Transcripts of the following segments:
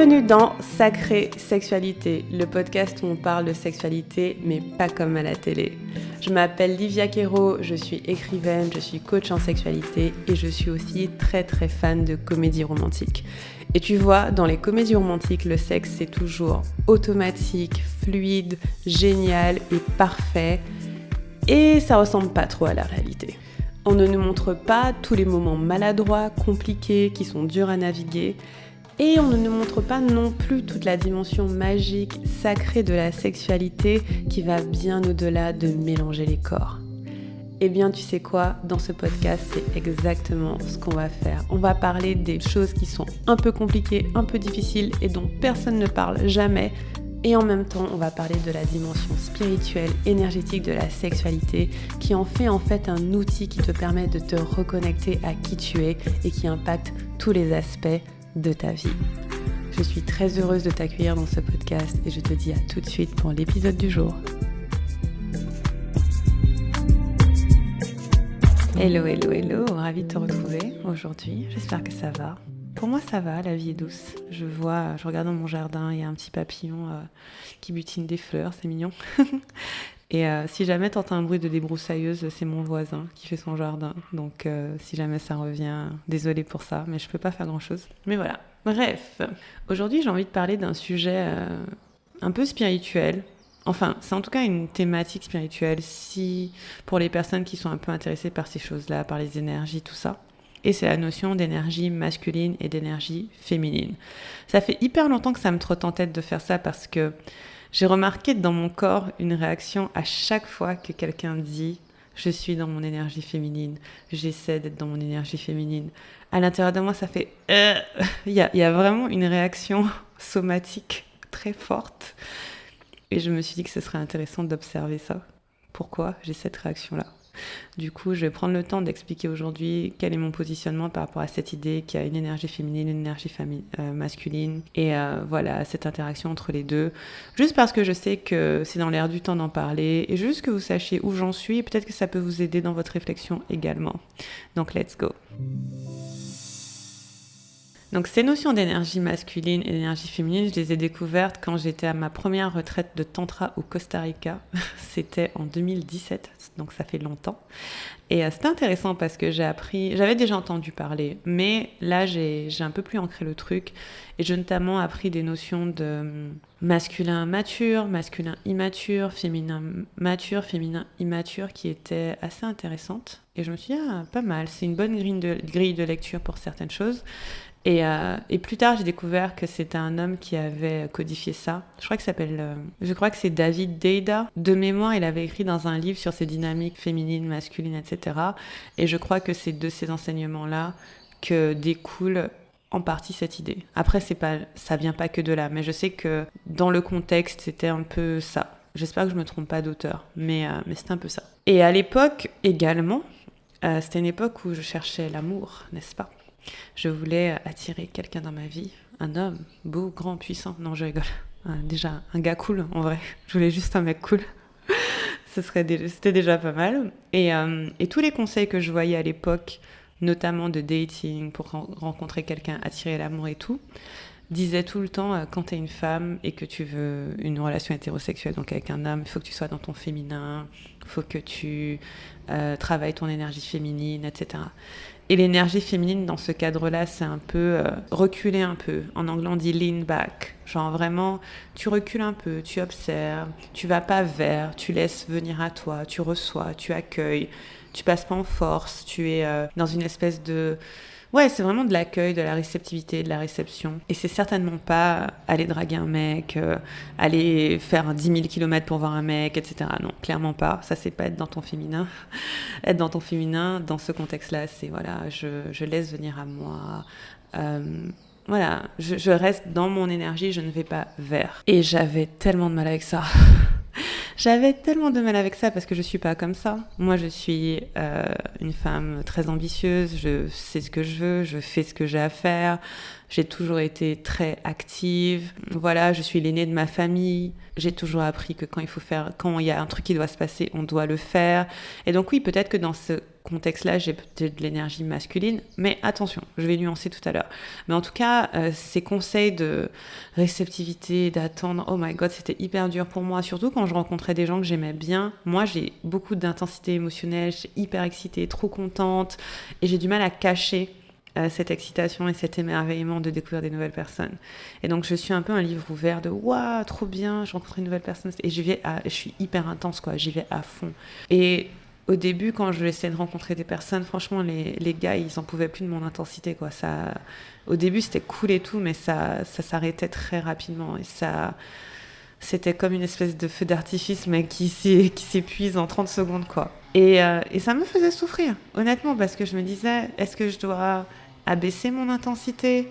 Bienvenue dans Sacrée Sexualité, le podcast où on parle de sexualité, mais pas comme à la télé. Je m'appelle Livia Quero, je suis écrivaine, je suis coach en sexualité et je suis aussi très fan de comédie romantique. Et tu vois, dans les comédies romantiques, le sexe c'est toujours automatique, fluide, génial et parfait. Et ça ressemble pas trop à la réalité. On ne nous montre pas tous les moments maladroits, compliqués, qui sont durs à naviguer. Et on ne nous montre pas non plus toute la dimension magique, sacrée de la sexualité qui va bien au-delà de mélanger les corps. Eh bien, tu sais quoi ? Dans ce podcast, c'est exactement ce qu'on va faire. On va parler des choses qui sont un peu compliquées, un peu difficiles et dont personne ne parle jamais. Et en même temps, on va parler de la dimension spirituelle, énergétique de la sexualité qui en fait un outil qui te permet de te reconnecter à qui tu es et qui impacte tous les aspects de ta vie. Je suis très heureuse de t'accueillir dans ce podcast et je te dis à tout de suite pour l'épisode du jour. Hello, ravie de te retrouver aujourd'hui. J'espère que ça va. Pour moi, ça va, la vie est douce. Je regarde dans mon jardin, il y a un petit papillon qui butine des fleurs, c'est mignon. Et si jamais t'entends un bruit de débroussailleuse, c'est mon voisin qui fait son jardin. Donc si jamais ça revient, désolée pour ça, mais je peux pas faire grand-chose. Mais voilà. Bref, aujourd'hui j'ai envie de parler d'un sujet un peu spirituel. Enfin, c'est en tout cas une thématique spirituelle pour les personnes qui sont un peu intéressées par ces choses-là, par les énergies, tout ça. Et c'est la notion d'énergie masculine et d'énergie féminine. Ça fait hyper longtemps que ça me trotte en tête de faire ça parce que j'ai remarqué dans mon corps une réaction à chaque fois que quelqu'un dit « je suis dans mon énergie féminine, j'essaie d'être dans mon énergie féminine ». À l'intérieur de moi, ça fait il y a vraiment une réaction somatique très forte. Et je me suis dit que ce serait intéressant d'observer ça. Pourquoi j'ai cette réaction-là ? Du coup, je vais prendre le temps d'expliquer aujourd'hui quel est mon positionnement par rapport à cette idée qu'il y a une énergie féminine, une énergie masculine et voilà, cette interaction entre les deux. Juste parce que je sais que c'est dans l'air du temps d'en parler et juste que vous sachiez où j'en suis et peut-être que ça peut vous aider dans votre réflexion également. Donc, let's go. Donc ces notions d'énergie masculine et d'énergie féminine, je les ai découvertes quand j'étais à ma première retraite de tantra au Costa Rica. C'était en 2017, donc ça fait longtemps. Et c'était intéressant parce que j'avais déjà entendu parler, mais là j'ai un peu plus ancré le truc et j'ai notamment appris des notions de masculin mature, masculin immature, féminin mature, féminin immature qui étaient assez intéressantes. Et je me suis dit, pas mal, c'est une bonne grille de lecture pour certaines choses. Et plus tard, j'ai découvert que c'était un homme qui avait codifié ça. Je crois que c'est David Deida. De mémoire, il avait écrit dans un livre sur ces dynamiques féminines, masculines, etc. Et je crois que c'est de ces enseignements-là que découle en partie cette idée. Après, ça vient pas que de là, mais je sais que dans le contexte, c'était un peu ça. J'espère que je me trompe pas d'auteur, mais c'était un peu ça. Et à l'époque également, c'était une époque où je cherchais l'amour, n'est-ce pas ? Je voulais attirer quelqu'un dans ma vie, un homme beau, grand, puissant. Non, je rigole. Déjà, un gars cool, en vrai. Je voulais juste un mec cool. C'était déjà pas mal. Et tous les conseils que je voyais à l'époque, notamment de dating, pour rencontrer quelqu'un, attirer l'amour et tout, disaient tout le temps, quand t'es une femme et que tu veux une relation hétérosexuelle, donc avec un homme, il faut que tu sois dans ton féminin, il faut que tu travailles ton énergie féminine, etc. Et l'énergie féminine, dans ce cadre-là, c'est un peu reculer un peu. En anglais, on dit lean back. Genre vraiment, tu recules un peu, tu observes, tu vas pas vers, tu laisses venir à toi, tu reçois, tu accueilles, tu passes pas en force, tu es dans une espèce de... Ouais, c'est vraiment de l'accueil, de la réceptivité, de la réception. Et c'est certainement pas aller draguer un mec, aller faire 10 000 km pour voir un mec, etc. Non, clairement pas. Ça, c'est pas être dans ton féminin. Être dans ton féminin, dans ce contexte-là, c'est voilà, je laisse venir à moi. Voilà, je reste dans mon énergie, je ne vais pas vers. Et j'avais tellement de mal avec ça. J'avais tellement de mal avec ça parce que je suis pas comme ça. Moi, je suis une femme très ambitieuse, je sais ce que je veux, je fais ce que j'ai à faire, J'ai toujours été très active. Voilà, je suis l'aînée de ma famille. J'ai toujours appris que quand il y a un truc qui doit se passer, on doit le faire. Et donc oui, peut-être que dans ce contexte-là, j'ai peut-être de l'énergie masculine, mais attention, je vais nuancer tout à l'heure. Mais en tout cas, ces conseils de réceptivité, d'attendre, oh my god, c'était hyper dur pour moi, surtout quand je rencontrais des gens que j'aimais bien. Moi, j'ai beaucoup d'intensité émotionnelle, je suis hyper excitée, trop contente, et j'ai du mal à cacher cette excitation et cet émerveillement de découvrir des nouvelles personnes. Et donc, je suis un peu un livre ouvert de waouh, trop bien, je rencontre une nouvelle personne, et je suis hyper intense, quoi, j'y vais à fond. Et au début, quand je essayais de rencontrer des personnes, franchement, les gars, ils en pouvaient plus de mon intensité, quoi. Au début, c'était cool et tout, mais ça s'arrêtait très rapidement. Et c'était comme une espèce de feu d'artifice, mais qui s'épuise en 30 secondes, quoi. Et ça me faisait souffrir, honnêtement, parce que je me disais, est-ce que je dois abaisser mon intensité ?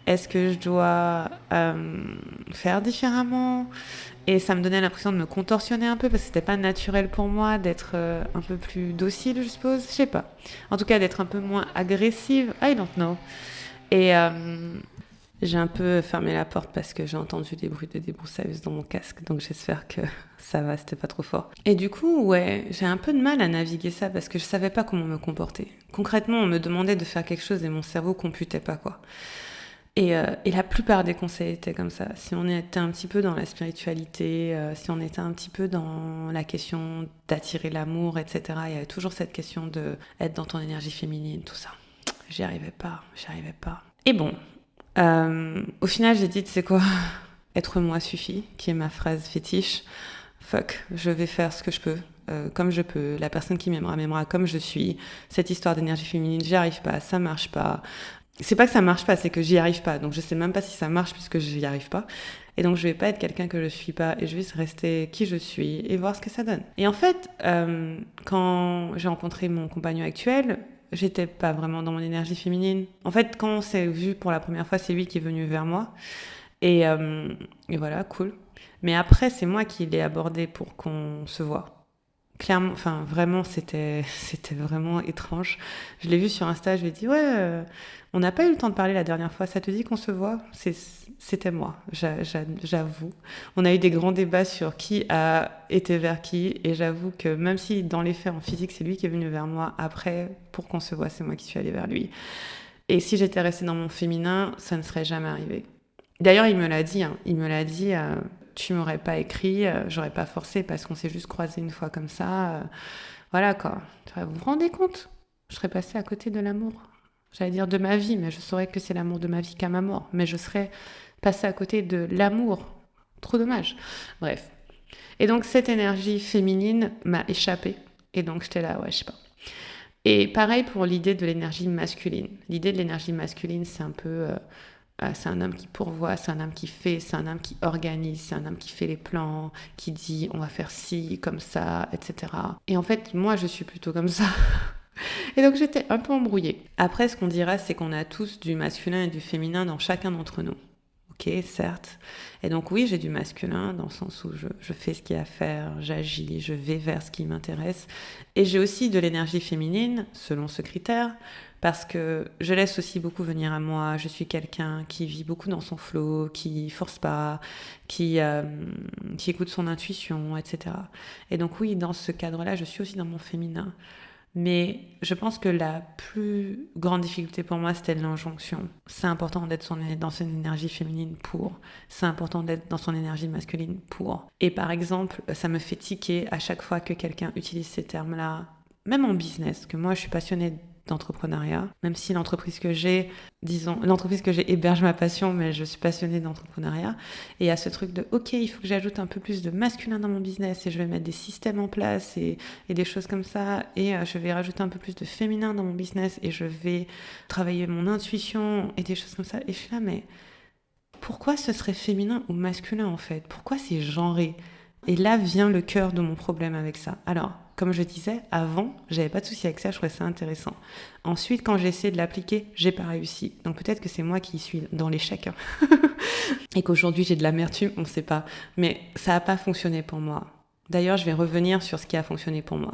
Est-ce que je dois faire différemment ? Et ça me donnait l'impression de me contorsionner un peu parce que c'était pas naturel pour moi d'être un peu plus docile, je suppose. Je sais pas. En tout cas, d'être un peu moins agressive. I don't know. Et j'ai un peu fermé la porte parce que j'ai entendu des bruits de débroussailleuse dans mon casque. Donc j'espère que ça va, c'était pas trop fort. Et du coup, ouais, j'ai un peu de mal à naviguer ça parce que je savais pas comment me comporter. Concrètement, on me demandait de faire quelque chose et mon cerveau computait pas, quoi. Et la plupart des conseils étaient comme ça. Si on était un petit peu dans la spiritualité, si on était un petit peu dans la question d'attirer l'amour, etc., il y avait toujours cette question de être dans ton énergie féminine, tout ça. J'y arrivais pas. Et bon, au final, j'ai dit, tu sais quoi, être moi suffit, qui est ma phrase fétiche. Fuck, je vais faire ce que je peux. Comme je peux, la personne qui m'aimera comme je suis. Cette histoire d'énergie féminine, j'y arrive pas, ça marche pas. C'est pas que ça marche pas, c'est que j'y arrive pas. Donc je sais même pas si ça marche puisque j'y arrive pas. Et donc je vais pas être quelqu'un que je suis pas et je vais rester qui je suis et voir ce que ça donne. Et en fait, quand j'ai rencontré mon compagnon actuel, j'étais pas vraiment dans mon énergie féminine. En fait, quand on s'est vu pour la première fois, c'est lui qui est venu vers moi. Et voilà, cool. Mais après, c'est moi qui l'ai abordé pour qu'on se voit. Clairement, enfin vraiment, c'était vraiment étrange. Je l'ai vu sur Insta, je lui ai dit ouais, on n'a pas eu le temps de parler la dernière fois. Ça te dit qu'on se voit ? C'était moi, j'avoue. On a eu des grands débats sur qui a été vers qui, et j'avoue que même si dans les faits en physique c'est lui qui est venu vers moi, après pour qu'on se voit c'est moi qui suis allée vers lui. Et si j'étais restée dans mon féminin, ça ne serait jamais arrivé. D'ailleurs, il me l'a dit. Tu m'aurais pas écrit, j'aurais pas forcé parce qu'on s'est juste croisés une fois comme ça. Voilà quoi. Vous vous rendez compte ? Je serais passée à côté de l'amour. J'allais dire de ma vie, mais je saurais que c'est l'amour de ma vie qu'à ma mort. Mais je serais passée à côté de l'amour. Trop dommage. Bref. Et donc cette énergie féminine m'a échappé. Et donc j'étais là, ouais, je sais pas. Et pareil pour l'idée de l'énergie masculine. L'idée de l'énergie masculine, c'est un peu... c'est un homme qui pourvoit, c'est un homme qui fait, c'est un homme qui organise, c'est un homme qui fait les plans, qui dit on va faire ci, comme ça, etc. Et en fait, moi, je suis plutôt comme ça. Et donc, j'étais un peu embrouillée. Après, ce qu'on dira, c'est qu'on a tous du masculin et du féminin dans chacun d'entre nous. Ok, certes. Et donc, oui, j'ai du masculin dans le sens où je fais ce qu'il y a à faire, j'agis, je vais vers ce qui m'intéresse. Et j'ai aussi de l'énergie féminine, selon ce critère, parce que je laisse aussi beaucoup venir à moi. Je suis quelqu'un qui vit beaucoup dans son flow, qui force pas, qui écoute son intuition, etc. Et donc oui, dans ce cadre-là, je suis aussi dans mon féminin. Mais je pense que la plus grande difficulté pour moi, c'était l'injonction. C'est important d'être dans son énergie féminine pour. C'est important d'être dans son énergie masculine pour. Et par exemple, ça me fait tiquer à chaque fois que quelqu'un utilise ces termes-là, même en business, que moi je suis passionnée d'entrepreneuriat, même si l'entreprise que j'ai héberge ma passion, mais je suis passionnée d'entrepreneuriat. Et il y a ce truc de, ok, il faut que j'ajoute un peu plus de masculin dans mon business et je vais mettre des systèmes en place et des choses comme ça. Et je vais rajouter un peu plus de féminin dans mon business et je vais travailler mon intuition et des choses comme ça. Et je suis là, mais pourquoi ce serait féminin ou masculin en fait ? Pourquoi c'est genré ? Et là vient le cœur de mon problème avec ça. Alors, comme je disais, avant, j'avais pas de souci avec ça, je trouvais ça intéressant. Ensuite, quand j'ai essayé de l'appliquer, j'ai pas réussi. Donc peut-être que c'est moi qui suis dans l'échec. Et qu'aujourd'hui j'ai de l'amertume, on sait pas. Mais ça a pas fonctionné pour moi. D'ailleurs, je vais revenir sur ce qui a fonctionné pour moi.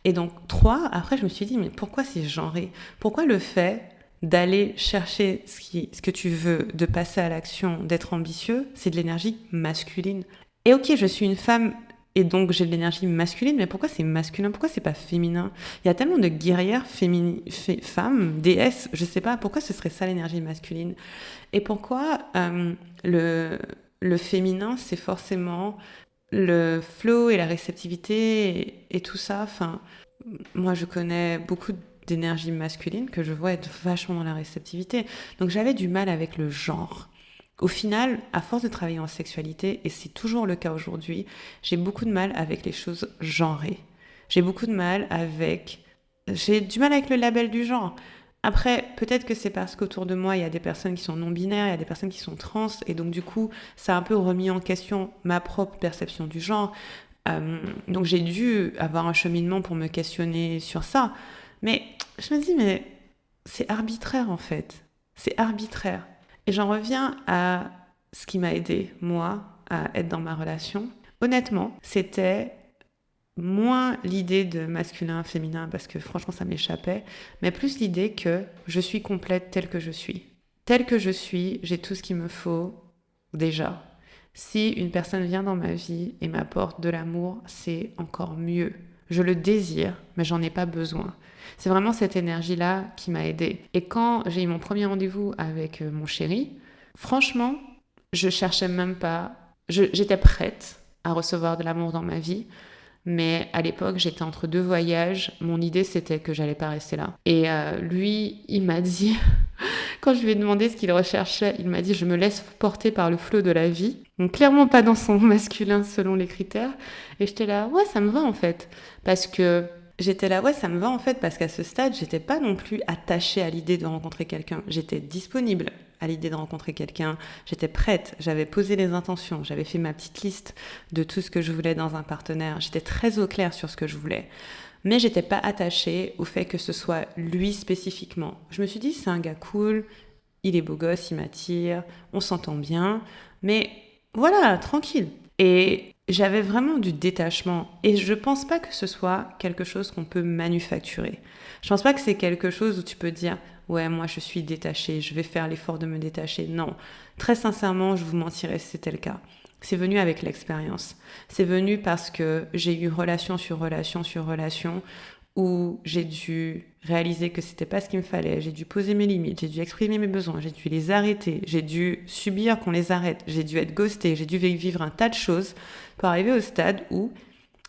Et donc, 3, après je me suis dit, mais pourquoi c'est genré ? Pourquoi le fait d'aller chercher ce que tu veux, de passer à l'action, d'être ambitieux, c'est de l'énergie masculine. Et ok, je suis une femme et donc j'ai de l'énergie masculine, mais pourquoi c'est masculin? Pourquoi c'est pas féminin? Il y a tellement de guerrières femmes, déesses, je sais pas, pourquoi ce serait ça l'énergie masculine? Et pourquoi le féminin, c'est forcément le flow et la réceptivité et tout ça. Enfin, moi, je connais beaucoup d'énergie masculine que je vois être vachement dans la réceptivité. Donc, j'avais du mal avec le genre. Au final, à force de travailler en sexualité, et c'est toujours le cas aujourd'hui, j'ai beaucoup de mal avec les choses genrées. J'ai beaucoup de mal avec... J'ai du mal avec le label du genre. Après, peut-être que c'est parce qu'autour de moi, il y a des personnes qui sont non-binaires, il y a des personnes qui sont trans, et donc du coup, ça a un peu remis en question ma propre perception du genre. Donc j'ai dû avoir un cheminement pour me questionner sur ça. Mais je me dis, mais c'est arbitraire en fait. C'est arbitraire. Et j'en reviens à ce qui m'a aidé, moi, à être dans ma relation. Honnêtement, c'était moins l'idée de masculin, féminin, parce que franchement ça m'échappait, mais plus l'idée que je suis complète telle que je suis. Telle que je suis, j'ai tout ce qu'il me faut déjà. Si une personne vient dans ma vie et m'apporte de l'amour, c'est encore mieux. Je le désire, mais j'en ai pas besoin. C'est vraiment cette énergie-là qui m'a aidée. Et quand j'ai eu mon premier rendez-vous avec mon chéri, franchement, je cherchais même pas... J'étais prête à recevoir de l'amour dans ma vie. Mais à l'époque, j'étais entre deux voyages. Mon idée, c'était que j'allais pas rester là. Et lui, il m'a dit, quand je lui ai demandé ce qu'il recherchait, il m'a dit, je me laisse porter par le flot de la vie. Donc clairement pas dans son masculin selon les critères. Et j'étais là, ouais, ça me va en fait. Parce que j'étais là, ouais, ça me va en fait, parce qu'à ce stade, j'étais pas non plus attachée à l'idée de rencontrer quelqu'un. J'étais disponible à l'idée de rencontrer quelqu'un. J'étais prête, j'avais posé les intentions, j'avais fait ma petite liste de tout ce que je voulais dans un partenaire. J'étais très au clair sur ce que je voulais. Mais j'étais pas attachée au fait que ce soit lui spécifiquement. Je me suis dit, c'est un gars cool, il est beau gosse, il m'attire, on s'entend bien, mais voilà, tranquille. Et j'avais vraiment du détachement. Et je pense pas que ce soit quelque chose qu'on peut manufacturer. Je pense pas que c'est quelque chose où tu peux dire, ouais, moi je suis détachée, je vais faire l'effort de me détacher. Non, très sincèrement, je vous mentirais si c'était le cas. C'est venu avec l'expérience. C'est venu parce que j'ai eu relation sur relation sur relation où j'ai dû réaliser que c'était pas ce qu'il me fallait, j'ai dû poser mes limites, j'ai dû exprimer mes besoins, j'ai dû les arrêter, j'ai dû subir qu'on les arrête, j'ai dû être ghostée, j'ai dû vivre un tas de choses pour arriver au stade où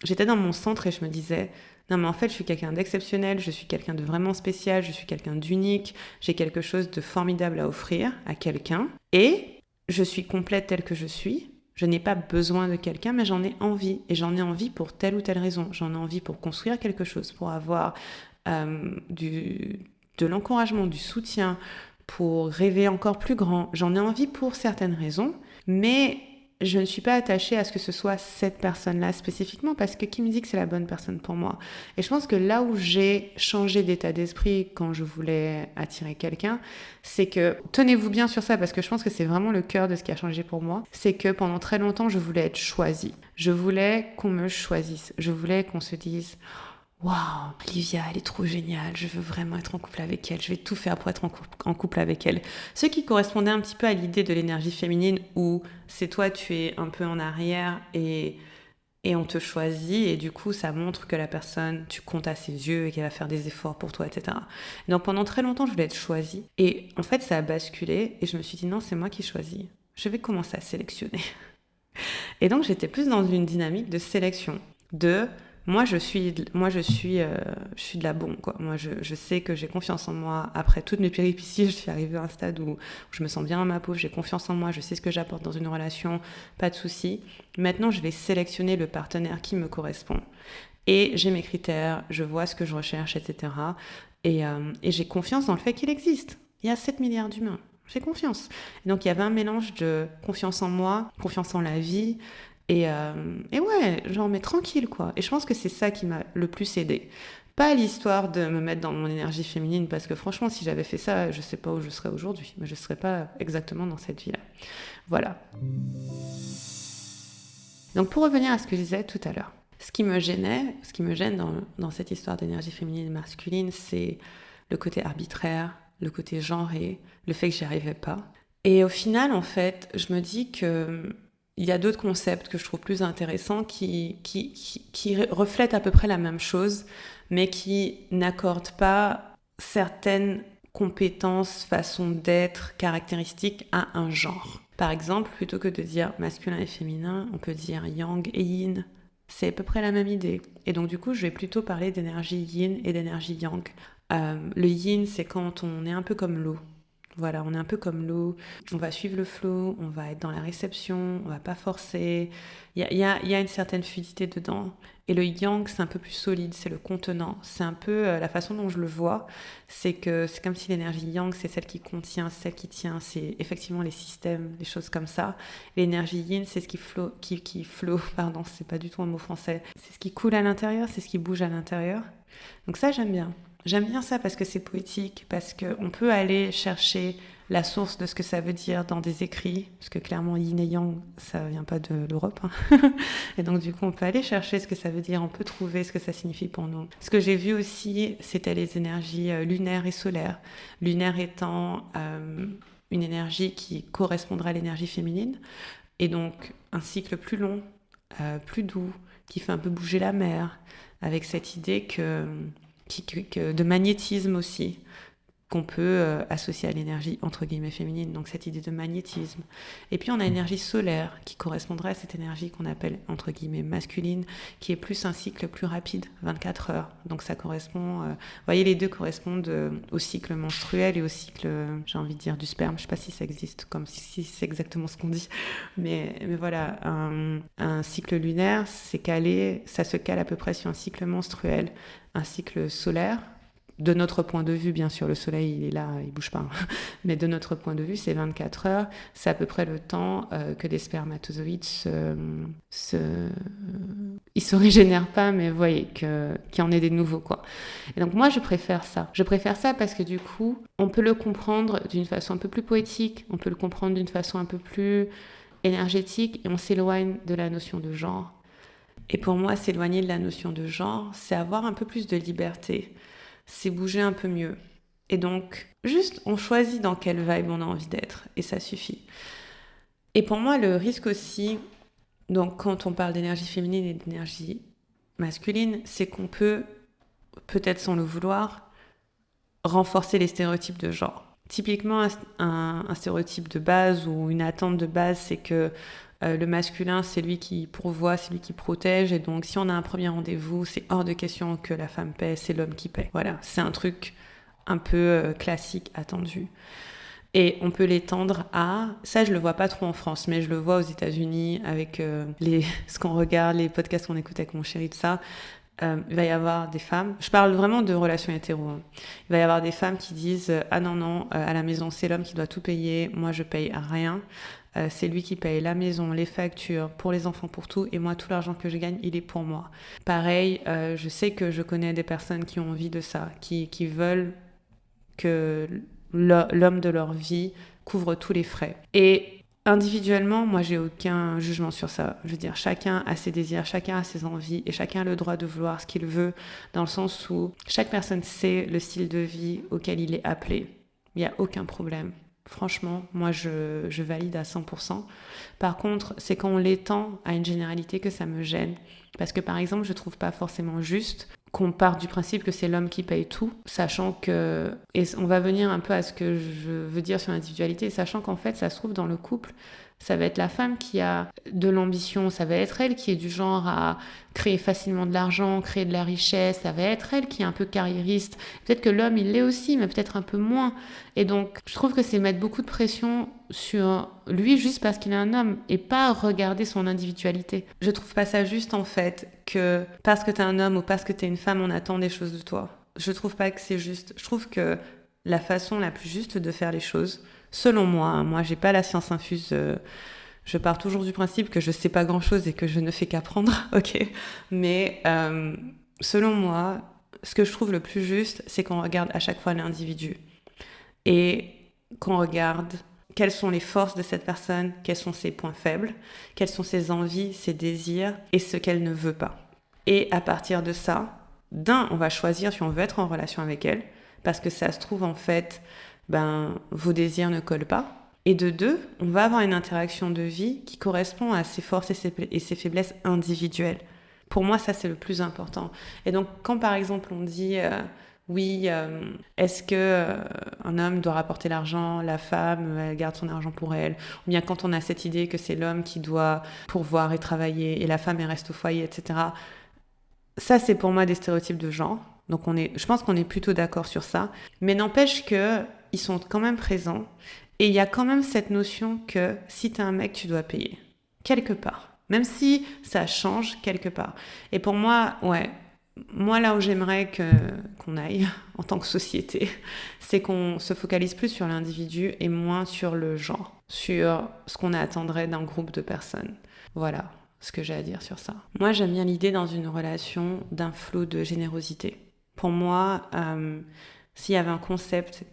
j'étais dans mon centre et je me disais non mais en fait je suis quelqu'un d'exceptionnel, je suis quelqu'un de vraiment spécial, je suis quelqu'un d'unique, j'ai quelque chose de formidable à offrir à quelqu'un et je suis complète telle que je suis. Je n'ai pas besoin de quelqu'un, mais j'en ai envie. Et j'en ai envie pour telle ou telle raison. J'en ai envie pour construire quelque chose, pour avoir de l'encouragement, du soutien, pour rêver encore plus grand. J'en ai envie pour certaines raisons, mais je ne suis pas attachée à ce que ce soit cette personne-là spécifiquement, parce que qui me dit que c'est la bonne personne pour moi? Et je pense que là où j'ai changé d'état d'esprit quand je voulais attirer quelqu'un, c'est que, tenez-vous bien sur ça, parce que je pense que c'est vraiment le cœur de ce qui a changé pour moi, c'est que pendant très longtemps, je voulais être choisie. Je voulais qu'on me choisisse. Je voulais qu'on se dise... Waouh, Olivia, elle est trop géniale, je veux vraiment être en couple avec elle, je vais tout faire pour être en couple avec elle. Ce qui correspondait un petit peu à l'idée de l'énergie féminine où c'est toi, tu es un peu en arrière et on te choisit et du coup ça montre que la personne, tu comptes à ses yeux et qu'elle va faire des efforts pour toi, etc. Et donc pendant très longtemps, je voulais être choisie et en fait ça a basculé et je me suis dit non, c'est moi qui choisis, je vais commencer à sélectionner. Et donc j'étais plus dans une dynamique de sélection, de... Moi, je suis de la bombe, quoi. Moi, je sais que j'ai confiance en moi. Après toutes mes péripéties, je suis arrivée à un stade où je me sens bien dans ma peau, j'ai confiance en moi, je sais ce que j'apporte dans une relation, pas de souci. Maintenant, je vais sélectionner le partenaire qui me correspond. Et j'ai mes critères, je vois ce que je recherche, etc. Et j'ai confiance dans le fait qu'il existe. Il y a 7 milliards d'humains. J'ai confiance. Et donc, il y avait un mélange de confiance en moi, confiance en la vie, et ouais, genre, mais tranquille, quoi. Et je pense que c'est ça qui m'a le plus aidée. Pas l'histoire de me mettre dans mon énergie féminine, parce que franchement, si j'avais fait ça, je sais pas où je serais aujourd'hui. Mais je serais pas exactement dans cette vie-là. Voilà. Donc, pour revenir à ce que je disais tout à l'heure, ce qui me gêne dans cette histoire d'énergie féminine et masculine, c'est le côté arbitraire, le côté genré, le fait que j'y arrivais pas. Et au final, en fait, je me dis que il y a d'autres concepts que je trouve plus intéressants qui reflètent à peu près la même chose, mais qui n'accordent pas certaines compétences, façons d'être, caractéristiques à un genre. Par exemple, plutôt que de dire masculin et féminin, on peut dire yang et yin. C'est à peu près la même idée. Et donc du coup, je vais plutôt parler d'énergie yin et d'énergie yang. Le yin, c'est quand on est un peu comme l'eau. Voilà, on est un peu comme l'eau, on va suivre le flow, on va être dans la réception, on va pas forcer. Il y a une certaine fluidité dedans. Et le yang, c'est un peu plus solide, c'est le contenant. C'est un peu la façon dont je le vois, c'est que c'est comme si l'énergie yang, c'est celle qui contient, celle qui tient, c'est effectivement les systèmes, les choses comme ça. L'énergie yin, c'est ce qui flow, pardon, c'est pas du tout un mot français. C'est ce qui coule à l'intérieur, c'est ce qui bouge à l'intérieur. Donc ça, j'aime bien. J'aime bien ça parce que c'est poétique, parce qu'on peut aller chercher la source de ce que ça veut dire dans des écrits, parce que clairement yin et yang, ça vient pas de l'Europe. Hein. Et donc du coup, on peut aller chercher ce que ça veut dire, on peut trouver ce que ça signifie pour nous. Ce que j'ai vu aussi, c'était les énergies lunaires et solaires. Lunaire étant une énergie qui correspondrait à l'énergie féminine, et donc un cycle plus long, plus doux, qui fait un peu bouger la mer, avec cette idée de magnétisme aussi, qu'on peut associer à l'énergie entre guillemets féminine, donc cette idée de magnétisme. Et puis on a l'énergie solaire qui correspondrait à cette énergie qu'on appelle entre guillemets masculine, qui est plus un cycle plus rapide, 24 heures. Donc ça correspond, vous voyez, les deux correspondent au cycle menstruel et au cycle, j'ai envie de dire, du sperme. Je sais pas si ça existe, comme si c'est exactement ce qu'on dit, mais voilà, un cycle lunaire, ça se cale à peu près sur un cycle menstruel, un cycle solaire. De notre point de vue, bien sûr, le soleil, il est là, il bouge pas. Mais de notre point de vue, c'est 24 heures. C'est à peu près le temps que les spermatozoïdes ils se régénèrent pas, mais vous voyez, qu'il y en ait des nouveaux, quoi. Et donc moi, je préfère ça. Je préfère ça parce que du coup, on peut le comprendre d'une façon un peu plus poétique, on peut le comprendre d'une façon un peu plus énergétique, et on s'éloigne de la notion de genre. Et pour moi, s'éloigner de la notion de genre, c'est avoir un peu plus de liberté. C'est bouger un peu mieux. Et donc, juste, on choisit dans quelle vibe on a envie d'être, et ça suffit. Et pour moi, le risque aussi, donc quand on parle d'énergie féminine et d'énergie masculine, c'est qu'on peut, peut-être sans le vouloir, renforcer les stéréotypes de genre. Typiquement, un stéréotype de base ou une attente de base, c'est que le masculin, c'est lui qui pourvoit, c'est lui qui protège. Et donc, si on a un premier rendez-vous, c'est hors de question que la femme paie, c'est l'homme qui paie. Voilà, c'est un truc un peu classique, attendu. Et on peut l'étendre à... Ça, je le vois pas trop en France, mais je le vois aux États-Unis avec ce qu'on regarde, les podcasts qu'on écoute avec mon chéri, tout ça. Il va y avoir des femmes, je parle vraiment de relations hétéro, hein. Il va y avoir des femmes qui disent « Ah non, à la maison, c'est l'homme qui doit tout payer, moi je paye rien. C'est lui qui paye la maison, les factures, pour les enfants, pour tout, et moi, tout l'argent que je gagne, il est pour moi. » Pareil, je sais que je connais des personnes qui ont envie de ça, qui veulent que l'homme de leur vie couvre tous les frais. Et individuellement, moi, j'ai aucun jugement sur ça. Je veux dire, chacun a ses désirs, chacun a ses envies, et chacun a le droit de vouloir ce qu'il veut, dans le sens où chaque personne sait le style de vie auquel il est appelé. Il n'y a aucun problème. Franchement, moi, je valide à 100%. Par contre, c'est quand on l'étend à une généralité que ça me gêne. Parce que, par exemple, je trouve pas forcément juste qu'on parte du principe que c'est l'homme qui paye tout, sachant que... Et on va venir un peu à ce que je veux dire sur l'individualité, sachant qu'en fait, ça se trouve dans le couple, ça va être la femme qui a de l'ambition, ça va être elle qui est du genre à créer facilement de l'argent, créer de la richesse, ça va être elle qui est un peu carriériste. Peut-être que l'homme, il l'est aussi, mais peut-être un peu moins. Et donc, je trouve que c'est mettre beaucoup de pression sur lui juste parce qu'il est un homme et pas regarder son individualité. Je trouve pas ça juste, en fait, que parce que t'es un homme ou parce que t'es une femme, on attend des choses de toi. Je trouve pas que c'est juste. Je trouve que la façon la plus juste de faire les choses, selon moi, j'ai pas la science infuse, je pars toujours du principe que je sais pas grand chose et que je ne fais qu'apprendre, ok, mais selon moi, ce que je trouve le plus juste, c'est qu'on regarde à chaque fois l'individu et qu'on regarde quelles sont les forces de cette personne, quels sont ses points faibles, quelles sont ses envies, ses désirs et ce qu'elle ne veut pas. Et à partir de ça, on va choisir si on veut être en relation avec elle, parce que ça se trouve en fait, vos désirs ne collent pas. Et de deux, on va avoir une interaction de vie qui correspond à ses forces et ses faiblesses individuelles. Pour moi, ça, c'est le plus important. Et donc, quand par exemple on dit oui, est-ce que un homme doit rapporter l'argent, la femme, elle garde son argent pour elle, ou bien quand on a cette idée que c'est l'homme qui doit pourvoir et travailler et la femme elle reste au foyer, etc. Ça, c'est pour moi des stéréotypes de genre. Donc je pense qu'on est plutôt d'accord sur ça. Mais n'empêche qu'ils sont quand même présents. Et il y a quand même cette notion que si t'es un mec, tu dois payer. Quelque part. Même si ça change quelque part. Et pour moi, moi là où j'aimerais qu'on aille en tant que société, c'est qu'on se focalise plus sur l'individu et moins sur le genre, sur ce qu'on attendrait d'un groupe de personnes. Voilà ce que j'ai à dire sur ça. Moi, j'aime bien l'idée dans une relation d'un flot de générosité. Pour moi, s'il y avait un concept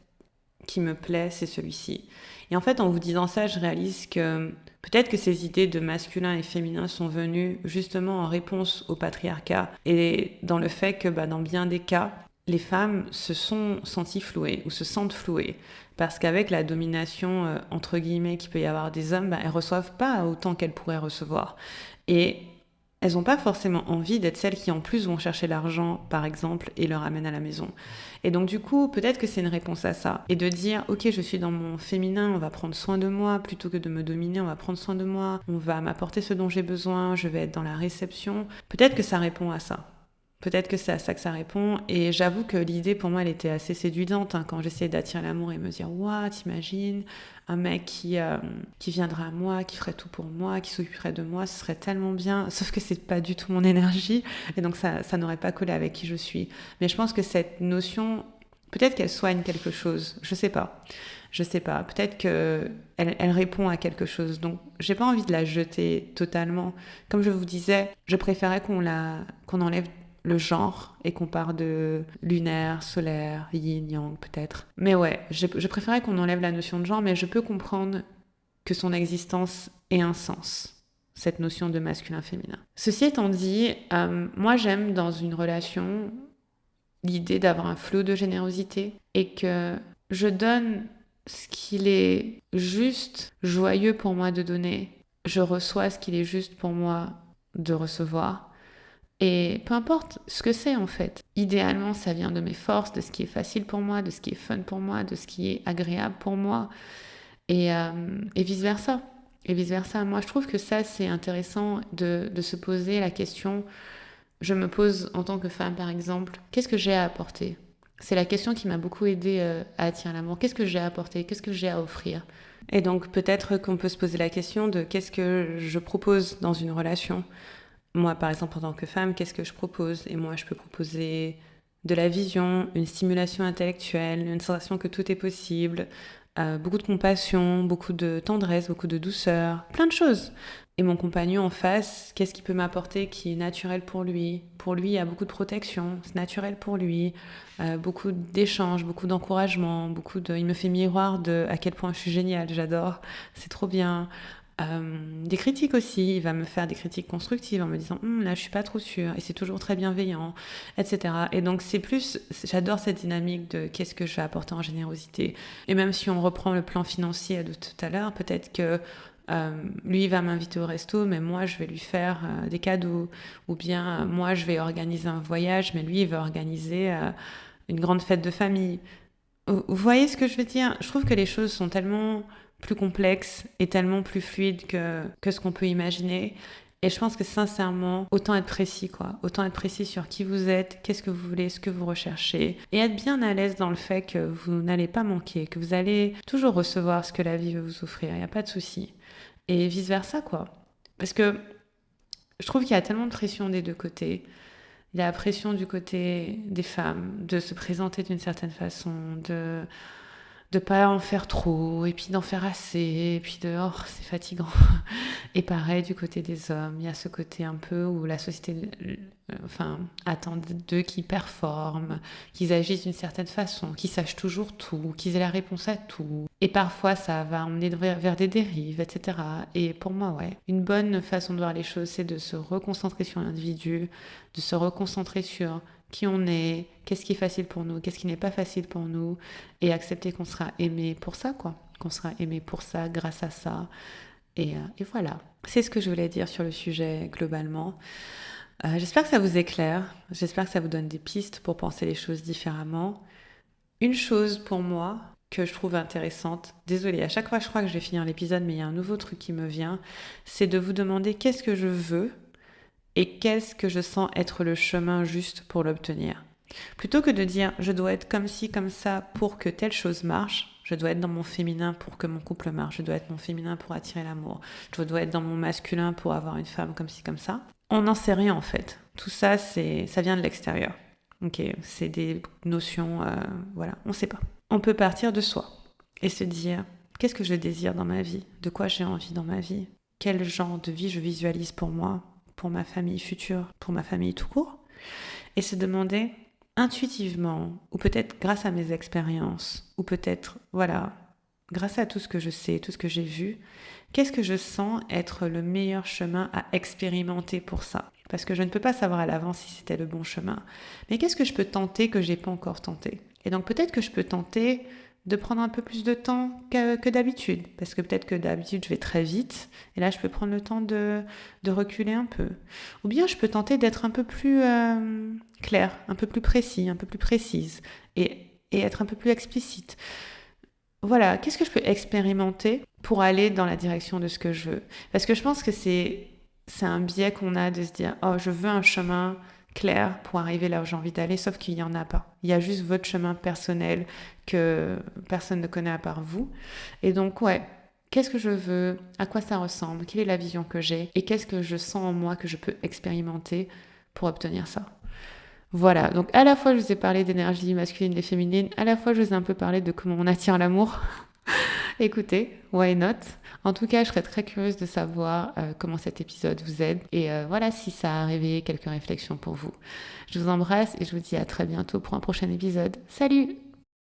qui me plaît, c'est celui-ci. Et en fait, en vous disant ça, je réalise que peut-être que ces idées de masculin et féminin sont venues justement en réponse au patriarcat et dans le fait que dans bien des cas, les femmes se sont senties flouées ou se sentent flouées. Parce qu'avec la domination, entre guillemets, qu'il peut y avoir des hommes, elles ne reçoivent pas autant qu'elles pourraient recevoir. Et elles n'ont pas forcément envie d'être celles qui en plus vont chercher l'argent, par exemple, et le ramènent à la maison. Et donc du coup, peut-être que c'est une réponse à ça. Et de dire, ok, je suis dans mon féminin, on va prendre soin de moi, plutôt que de me dominer, on va prendre soin de moi, on va m'apporter ce dont j'ai besoin, je vais être dans la réception. Peut-être que ça répond à ça. Peut-être que c'est à ça que ça répond. Et j'avoue que l'idée, pour moi, elle était assez séduisante quand j'essayais d'attirer l'amour et me dire, ouah, t'imagines un mec qui viendrait à moi, qui ferait tout pour moi, qui s'occuperait de moi, ce serait tellement bien. Sauf que c'est pas du tout mon énergie. Et donc, ça n'aurait pas collé avec qui je suis. Mais je pense que cette notion, peut-être qu'elle soigne quelque chose. Je sais pas. Peut-être qu'elle répond à quelque chose. Donc, j'ai pas envie de la jeter totalement. Comme je vous disais, je préférais qu'on enlève le genre et qu'on part de lunaire, solaire, yin, yang peut-être. Mais ouais, je préférais qu'on enlève la notion de genre, mais je peux comprendre que son existence ait un sens, cette notion de masculin-féminin. Ceci étant dit, moi j'aime dans une relation l'idée d'avoir un flot de générosité et que je donne ce qu'il est juste, joyeux pour moi de donner. Je reçois ce qu'il est juste pour moi de recevoir. Et peu importe ce que c'est en fait. Idéalement, ça vient de mes forces, de ce qui est facile pour moi, de ce qui est fun pour moi, de ce qui est agréable pour moi, et vice-versa. Et vice-versa. Moi, je trouve que ça, c'est intéressant de se poser la question. Je me pose en tant que femme, par exemple, qu'est-ce que j'ai à apporter ? C'est la question qui m'a beaucoup aidée à attirer l'amour. Qu'est-ce que j'ai à apporter ? Qu'est-ce que j'ai à offrir ? Et donc, peut-être qu'on peut se poser la question de qu'est-ce que je propose dans une relation ? Moi, par exemple, en tant que femme, qu'est-ce que je propose ? Et moi, je peux proposer de la vision, une stimulation intellectuelle, une sensation que tout est possible, beaucoup de compassion, beaucoup de tendresse, beaucoup de douceur, plein de choses. Et mon compagnon en face, qu'est-ce qu'il peut m'apporter qui est naturel pour lui ? Pour lui, il y a beaucoup de protection, c'est naturel pour lui, beaucoup d'échanges, beaucoup d'encouragement, il me fait miroir de à quel point je suis géniale, j'adore, c'est trop bien. Des critiques aussi, il va me faire des critiques constructives en me disant là je suis pas trop sûre et c'est toujours très bienveillant, etc. Et donc j'adore cette dynamique de qu'est-ce que je vais apporter en générosité. Et même si on reprend le plan financier de tout à l'heure, peut-être que lui il va m'inviter au resto mais moi je vais lui faire des cadeaux, ou bien moi je vais organiser un voyage mais lui il va organiser une grande fête de famille. Vous voyez ce que je veux dire ? Je trouve que les choses sont tellement plus complexes et tellement plus fluides que ce qu'on peut imaginer. Et je pense que sincèrement, autant être précis, quoi. Autant être précis sur qui vous êtes, qu'est-ce que vous voulez, ce que vous recherchez. Et être bien à l'aise dans le fait que vous n'allez pas manquer, que vous allez toujours recevoir ce que la vie veut vous offrir. Il n'y a pas de souci. Et vice-versa, quoi. Parce que je trouve qu'il y a tellement de pression des deux côtés. Il y a la pression du côté des femmes, de se présenter d'une certaine façon, de pas en faire trop, et puis d'en faire assez, et puis c'est fatigant. Et pareil, du côté des hommes, il y a ce côté un peu où la société attend d'eux qu'ils performent, qu'ils agissent d'une certaine façon, qu'ils sachent toujours tout, qu'ils aient la réponse à tout. Et parfois, ça va emmener vers des dérives, etc. Et pour moi, une bonne façon de voir les choses, c'est de se reconcentrer sur l'individu, de se reconcentrer sur qui on est, qu'est-ce qui est facile pour nous, qu'est-ce qui n'est pas facile pour nous, et accepter qu'on sera aimé pour ça, quoi. Qu'on sera aimé pour ça, grâce à ça. Et voilà. C'est ce que je voulais dire sur le sujet globalement. J'espère que ça vous éclaire. J'espère que ça vous donne des pistes pour penser les choses différemment. Une chose pour moi que je trouve intéressante, désolée, à chaque fois je crois que je vais finir l'épisode, mais il y a un nouveau truc qui me vient, c'est de vous demander qu'est-ce que je veux et qu'est-ce que je sens être le chemin juste pour l'obtenir. Plutôt que de dire je dois être comme ci, comme ça pour que telle chose marche, je dois être dans mon féminin pour que mon couple marche, je dois être mon féminin pour attirer l'amour, je dois être dans mon masculin pour avoir une femme comme ci, comme ça. On n'en sait rien en fait. Tout ça, ça vient de l'extérieur. Ok, c'est des notions, voilà, on ne sait pas. On peut partir de soi et se dire qu'est-ce que je désire dans ma vie, de quoi j'ai envie dans ma vie, quel genre de vie je visualise pour moi, pour ma famille future, pour ma famille tout court, et se demander intuitivement, ou peut-être grâce à mes expériences, ou peut-être, voilà, grâce à tout ce que je sais, tout ce que j'ai vu, qu'est-ce que je sens être le meilleur chemin à expérimenter pour ça ? Parce que je ne peux pas savoir à l'avance si c'était le bon chemin. Mais qu'est-ce que je peux tenter que je n'ai pas encore tenté ? Et donc peut-être que je peux tenter de prendre un peu plus de temps que d'habitude. Parce que peut-être que d'habitude, je vais très vite. Et là, je peux prendre le temps de reculer un peu. Ou bien je peux tenter d'être un peu plus clair, un peu plus précis, un peu plus précise. Et être un peu plus explicite. Voilà, qu'est-ce que je peux expérimenter pour aller dans la direction de ce que je veux ? Parce que je pense que c'est un biais qu'on a de se dire « Oh, je veux un chemin clair pour arriver là où j'ai envie d'aller », sauf qu'il n'y en a pas. Il y a juste votre chemin personnel que personne ne connaît à part vous. Et donc, ouais, qu'est-ce que je veux ? À quoi ça ressemble ? Quelle est la vision que j'ai ? Et qu'est-ce que je sens en moi que je peux expérimenter pour obtenir ça ? Voilà, donc à la fois je vous ai parlé d'énergie masculine et féminine, à la fois je vous ai un peu parlé de comment on attire l'amour. Écoutez, why not ? En tout cas, je serais très curieuse de savoir comment cet épisode vous aide et voilà si ça a réveillé quelques réflexions pour vous. Je vous embrasse et je vous dis à très bientôt pour un prochain épisode. Salut !